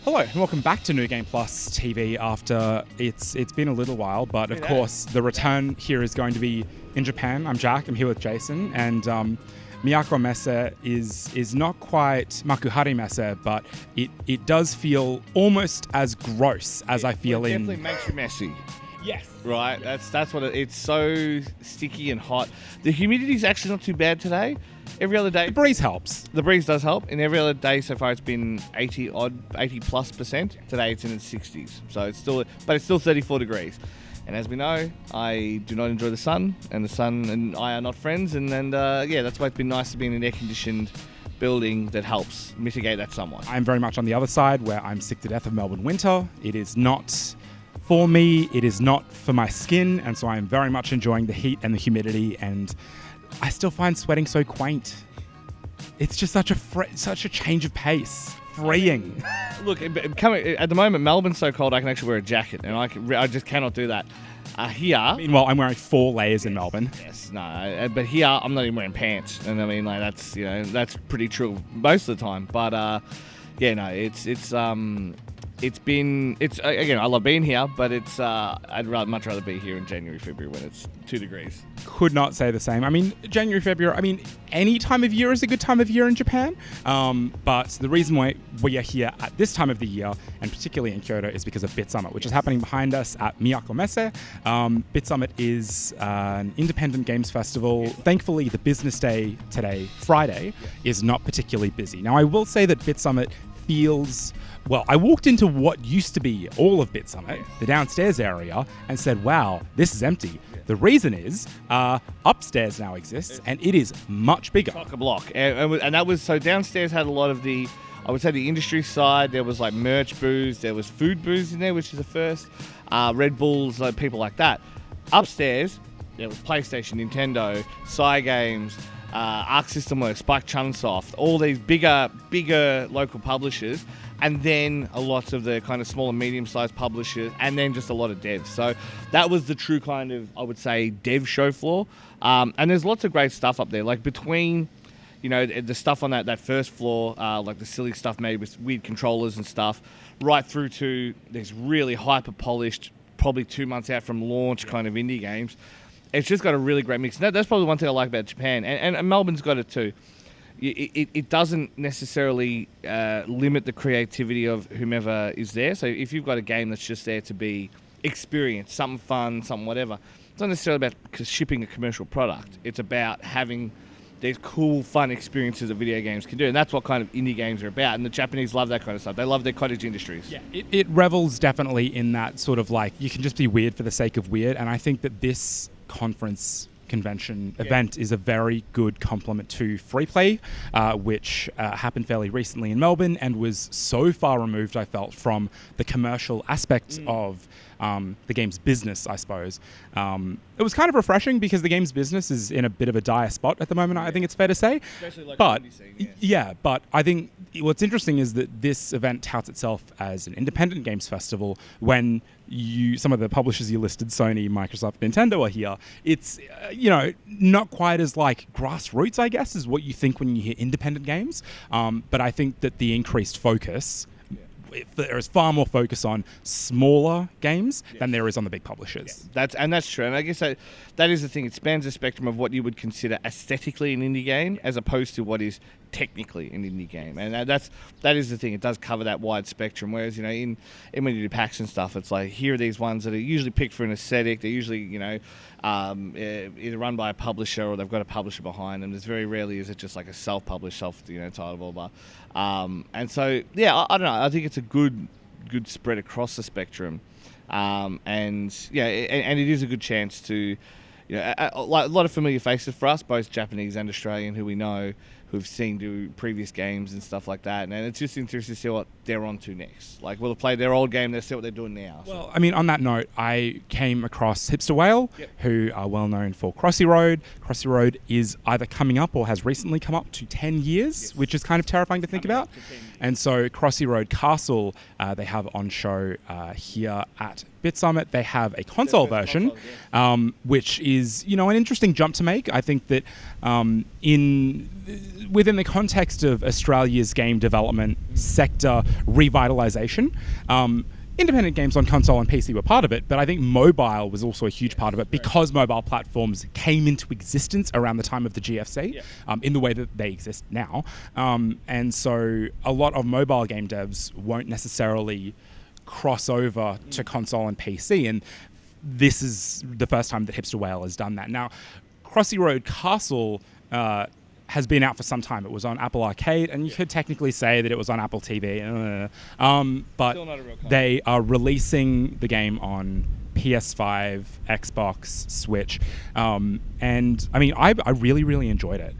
Hello and welcome back to New Game Plus TV after it's been a little while, but of course the return here is going to be in Japan. I'm Jack, I'm here with Jason, and Miyako Messe is not quite Makuhari Messe, but it does feel almost as gross as I feel it in... definitely makes you messy. Yes. Right, that's what it's so sticky and hot. The humidity's actually not too bad today. Every other day, The breeze helps. the breeze does help, and every other day so far it's been 80+%. Today it's in its 60s, so it's still 34 degrees. And as we know, I do not enjoy the sun, and the sun and I are not friends. And that's why it's been nice to be in an air-conditioned building that helps mitigate that somewhat. I'm very much on the other side where I'm sick to death of Melbourne winter. It is not for me, it is not for my skin, and so I'm very much enjoying the heat and the humidity, and I still find sweating so quaint. It's just such a change of pace. Freeing. Look, at the moment, Melbourne's so cold I can actually wear a jacket, and I just cannot do that. Here... Meanwhile, I'm wearing 4 layers in Melbourne. Yes, no, but here I'm not even wearing pants, and I mean, like, that's pretty true most of the time. But again, I love being here, but I'd much rather be here in January, February when it's 2 degrees. Could not say the same. I mean, January, February, any time of year is a good time of year in Japan. But the reason why we are here at this time of the year, and particularly in Kyoto, is because of Bitsummit, which is happening behind us at Miyako Messe. Bitsummit is an independent games festival. Thankfully, the business day today, Friday, is not particularly busy. Now, I will say that Bitsummit feels... Well, I walked into what used to be all of Bitsummit, the downstairs area, and said, wow, this is empty. The reason is upstairs now exists, and it is much bigger. Chock-a-block. And that was, so downstairs had a lot of the, I would say, the industry side. There was like merch booths, there was food booths in there, which is the first. Red Bulls, like people like that. Upstairs, there was PlayStation, Nintendo, Cygames, Arc System Works, Spike Chunsoft, all these bigger local publishers, and then a lot of the kind of small and medium-sized publishers, and then just a lot of devs. So that was the true kind of, I would say, dev show floor. And there's lots of great stuff up there, like between, the stuff on that first floor, like the silly stuff made with weird controllers and stuff, right through to these really hyper-polished, probably 2 months out from launch kind of indie games. It's just got a really great mix. And that's probably one thing I like about Japan. And Melbourne's got it too. It doesn't necessarily limit the creativity of whomever is there. So if you've got a game that's just there to be experienced, something fun, something whatever, it's not necessarily about shipping a commercial product. It's about having these cool, fun experiences that video games can do. And that's what kind of indie games are about. And the Japanese love that kind of stuff. They love their cottage industries. Yeah, it revels definitely in that sort of like, you can just be weird for the sake of weird. And I think that this conference convention event is a very good complement to Free Play, which happened fairly recently in Melbourne and was so far removed, I felt, from the commercial aspects of the game's business, I suppose. It was kind of refreshing because the game's business is in a bit of a dire spot at the moment, I think it's fair to say. Especially like but, the indie scene, but I think what's interesting is that this event touts itself as an independent games festival when some of the publishers you listed, Sony, Microsoft, Nintendo, are here. It's, not quite as like grassroots, I guess, is what you think when you hear independent games. But I think that the increased focus, there is far more focus on smaller games than there is on the big publishers. Yeah, that's true. And I guess that is the thing. It spans the spectrum of what you would consider aesthetically an indie game as opposed to what is technically an indie game. And that is the thing. It does cover that wide spectrum. Whereas, in when you do packs and stuff, it's like, here are these ones that are usually picked for an aesthetic. They're usually, either run by a publisher or they've got a publisher behind them. There's very rarely is it just like a self-published, title, blah, blah. And so, I don't know. I think it's a good spread across the spectrum. And it is a good chance to, a lot of familiar faces for us, both Japanese and Australian, who we know, who've seen do previous games and stuff like that. And it's just interesting to see what they're on to next. Like, we'll play their old game, they'll see what they're doing now. Well, on that note, I came across Hipster Whale, who are well known for Crossy Road. Crossy Road is either coming up or has recently come up to 10 years, which is kind of terrifying to think about. And so Crossy Road Castle, they have on show here at Bitsummit. They have a console version, which is, an interesting jump to make. I think that within the context of Australia's game development sector revitalization, independent games on console and PC were part of it, but I think mobile was also a huge part of it because mobile platforms came into existence around the time of the GFC in the way that they exist now. And so a lot of mobile game devs won't necessarily cross over to console and PC, and this is the first time that Hipster Whale has done that. Now, Crossy Road Castle has been out for some time. It was on Apple Arcade, and you could technically say that it was on Apple TV. But they are releasing the game on PS5, Xbox, Switch. And I mean, I really, really enjoyed it.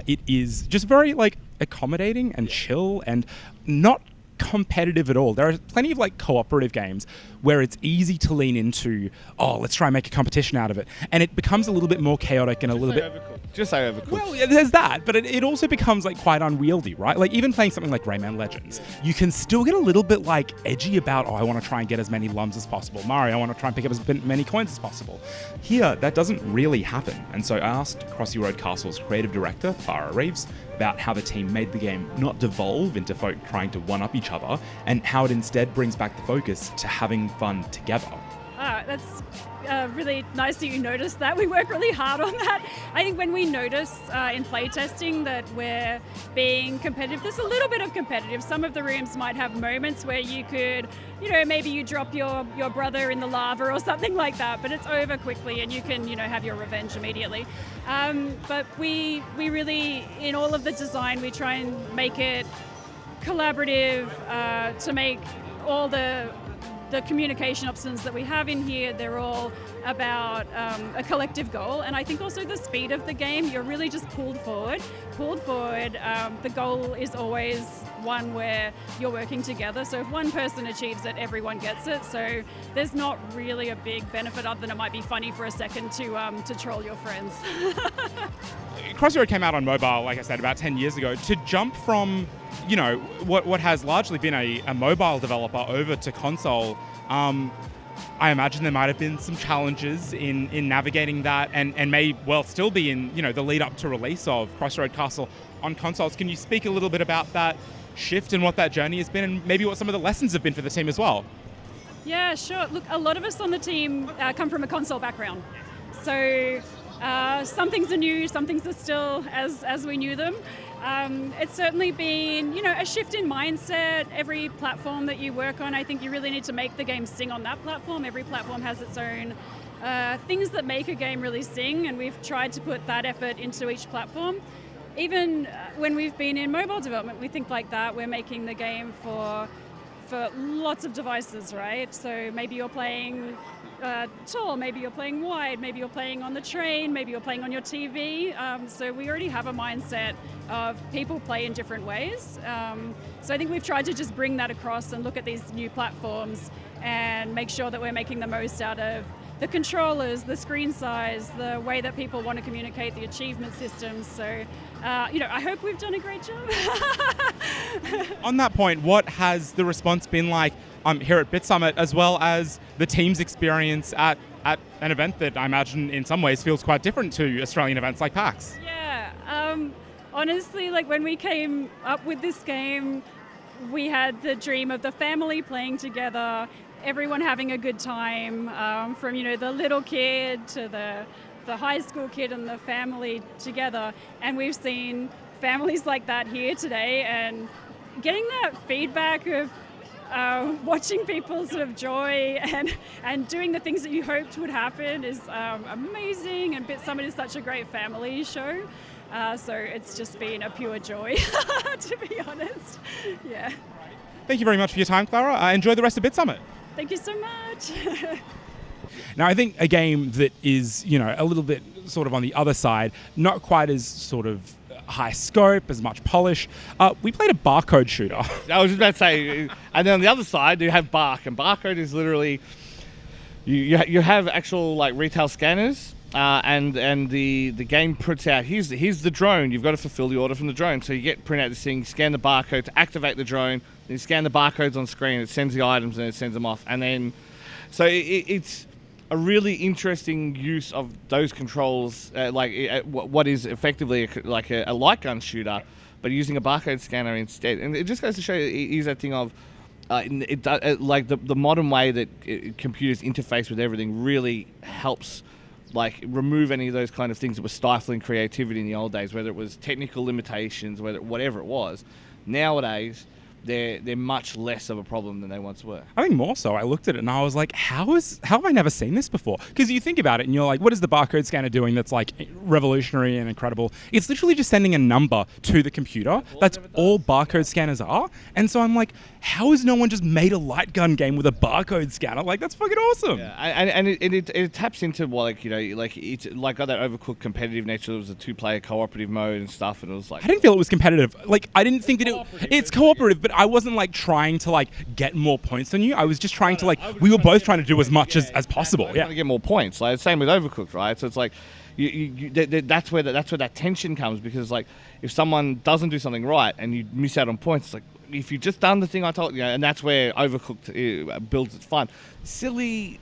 It is just very accommodating and chill and not competitive at all. There are plenty of cooperative games where it's easy to lean into, let's try and make a competition out of it. And it becomes a little bit more chaotic and a little bit... Just say overcooked. Well, yeah, there's that, but it also becomes quite unwieldy, right? Even playing something like Rayman Legends, you can still get a little bit edgy about, I want to try and get as many lums as possible. Mario, I want to try and pick up as many coins as possible. Here, that doesn't really happen. And so I asked Crossy Road Castle's creative director, Clara Reeves, about how the team made the game not devolve into folk trying to one-up each other, and how it instead brings back the focus to having fun together. That's really nice that you noticed that. We work really hard on that. I think when we notice in playtesting that we're being competitive, there's a little bit of competitive. Some of the rooms might have moments where you could, maybe you drop your brother in the lava or something like that, but it's over quickly and you can, have your revenge immediately. But we really, in all of the design, we try and make it collaborative to make all the communication options that we have in here, they're all about a collective goal. And I think also the speed of the game, you're really just pulled forward. The goal is always one where you're working together. So if one person achieves it, everyone gets it. So there's not really a big benefit other than it might be funny for a second to troll your friends. Crossy Road came out on mobile, like I said, about 10 years ago. To jump from what has largely been a mobile developer over to console, I imagine there might have been some challenges in navigating that and may well still be in the lead up to release of Crossy Road Castle on consoles. Can you speak a little bit about that shift and what that journey has been, and maybe what some of the lessons have been for the team as well? Yeah, sure. Look, a lot of us on the team come from a console background. So some things are new, some things are still as we knew them. It's certainly been, a shift in mindset. Every platform that you work on, I think you really need to make the game sing on that platform. Every platform has its own things that make a game really sing, and we've tried to put that effort into each platform. Even when we've been in mobile development, we think like that. We're making the game for lots of devices, right? So maybe you're playing tall, maybe you're playing wide, maybe you're playing on the train, maybe you're playing on your TV. So we already have a mindset of people play in different ways. So I think we've tried to just bring that across and look at these new platforms and make sure that we're making the most out of the controllers, the screen size, the way that people want to communicate, the achievement systems. So, I hope we've done a great job. On that point, what has the response been like here at Bitsummit, as well as the team's experience at an event that I imagine in some ways feels quite different to Australian events like PAX? Yeah, honestly, when we came up with this game, we had the dream of the family playing together, everyone having a good time, from the little kid to the high school kid and the family together. And we've seen families like that here today, and getting that feedback of watching people sort of joy and doing the things that you hoped would happen is amazing. And Bitsummit is such a great family show. So it's just been a pure joy, to be honest. Yeah. Thank you very much for your time, Clara. Enjoy the rest of Bitsummit. Thank you so much. Now, I think a game that is, a little bit sort of on the other side, not quite as sort of high scope, as much polish. We played a barcode shooter. I was just about to say, and then on the other side, you have BARC, and barcode is literally, you have actual retail scanners, and the game prints out, here's the drone, you've got to fulfill the order from the drone. So you print out this thing, scan the barcode to activate the drone, then you scan the barcodes on screen, it sends the items and it sends them off. And then, so it's a really interesting use of those controls, what is effectively a light gun shooter, but using a barcode scanner instead. And it just goes to show you, it is that thing of, the modern way that computers interface with everything really helps remove any of those kind of things that were stifling creativity in the old days, whether it was technical limitations, whatever it was. Nowadays, they're much less of a problem than they once were. I think more so. I looked at it and I was like, how have I never seen this before? Because you think about it and you're like, what is the barcode scanner doing that's like revolutionary and incredible? It's literally just sending a number to the computer. That's all barcode scanners are. And so I'm like, how has no one just made a light gun game with a barcode scanner? Like, that's fucking awesome. Yeah, and it taps into it's got that overcooked competitive nature. It was a 2-player cooperative mode and stuff, and it was like, I didn't feel it was competitive. Like, I didn't think that it's cooperative, but I wasn't like trying to get more points than you. I was just trying to we were both trying to do as much as possible. Yeah, trying to get more points. Like same with Overcooked, right? So it's like that's where that tension comes, because if someone doesn't do something right and you miss out on points, it's like, if you just done the thing I told you, and that's where Overcooked builds its fun. Silly,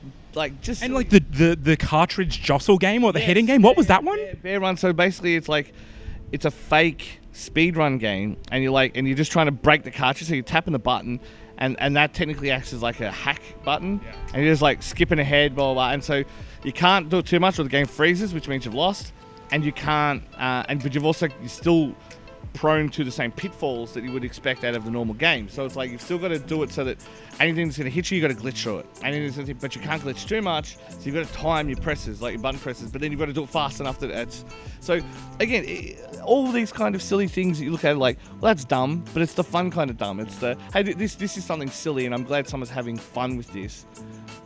just and the cartridge jostle game or the hitting game. What was that one? BearRunner. So basically, it's a fake speedrun game, and you're just trying to break the cartridge. So you're tapping the button, and that technically acts as like a hack button, and you're just skipping ahead, blah, blah, blah. And so you can't do it too much, or the game freezes, which means you've lost, and you can't. But you're still prone to the same pitfalls that you would expect out of the normal game. So it's you've still got to do it so that anything that's going to hit you, got to glitch through it. But you can't glitch too much, so you've got to time your presses, your button presses, but then you've got to do it fast enough that it's... So, again, all these kind of silly things that you look at well, that's dumb, but it's the fun kind of dumb. It's the, hey, this is something silly, and I'm glad someone's having fun with this.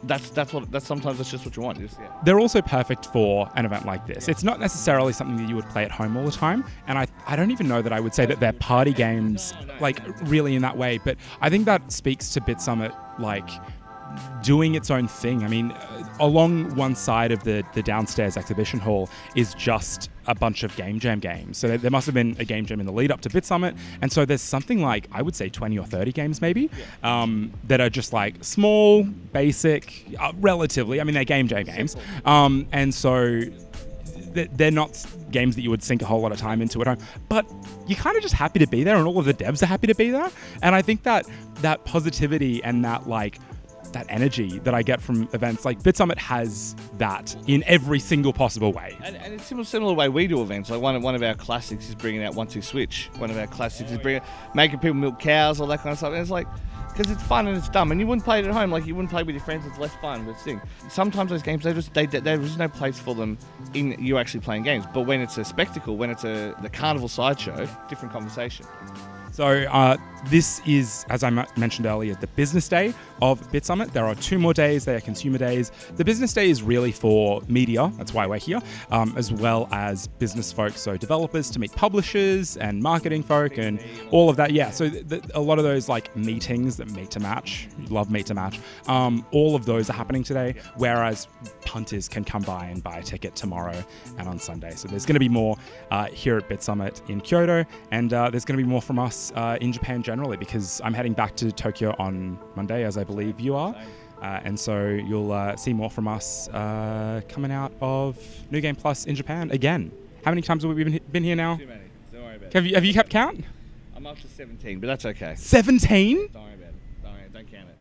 Sometimes that's just what you want. They're also perfect for an event like this. It's not necessarily something that you would play at home all the time, and I don't even know that I would say that they're party games really in that way, but I think that speaks to Bitsummit doing its own thing. I mean, along one side of the downstairs exhibition hall is just a bunch of Game Jam games. So there must have been a Game Jam in the lead up to Bitsummit. And so there's something I would say 20 or 30 games maybe, that are just small, basic, relatively. I mean, they're Game Jam games. And so they're not games that you would sink a whole lot of time into at home, but you're kind of just happy to be there, and all of the devs are happy to be there. And I think that positivity and that that energy that I get from events like Bitsummit has that in every single possible way. And it's similar way we do events. One of our classics is bringing out 1-2 Switch. One of our classics is making people milk cows, all that kind of stuff. And it's because it's fun and it's dumb, and you wouldn't play it at home. You wouldn't play with your friends. It's less fun. But sometimes those games, there's no place for them in you actually playing games. But when it's a spectacle, when it's the carnival sideshow, different conversation. So this is, as I mentioned earlier, the business day of Bitsummit. There are 2 more days. They are consumer days. The business day is really for media. That's why we're here, as well as business folks, so developers to meet publishers and marketing folk and all of that. Yeah, so a lot of those meetings that meet to match, love meet to match, all of those are happening today, whereas punters can come by and buy a ticket tomorrow and on Sunday. So there's going to be more here at Bitsummit in Kyoto, and there's going to be more from us in Japan generally, because I'm heading back to Tokyo on Monday, as I believe you are. And so you'll see more from us coming out of New Game Plus in Japan again. How many times have we been here now? Too many. Don't worry about it. Have you kept count? I'm up to 17, but that's okay. 17? Don't worry about it. Don't count it.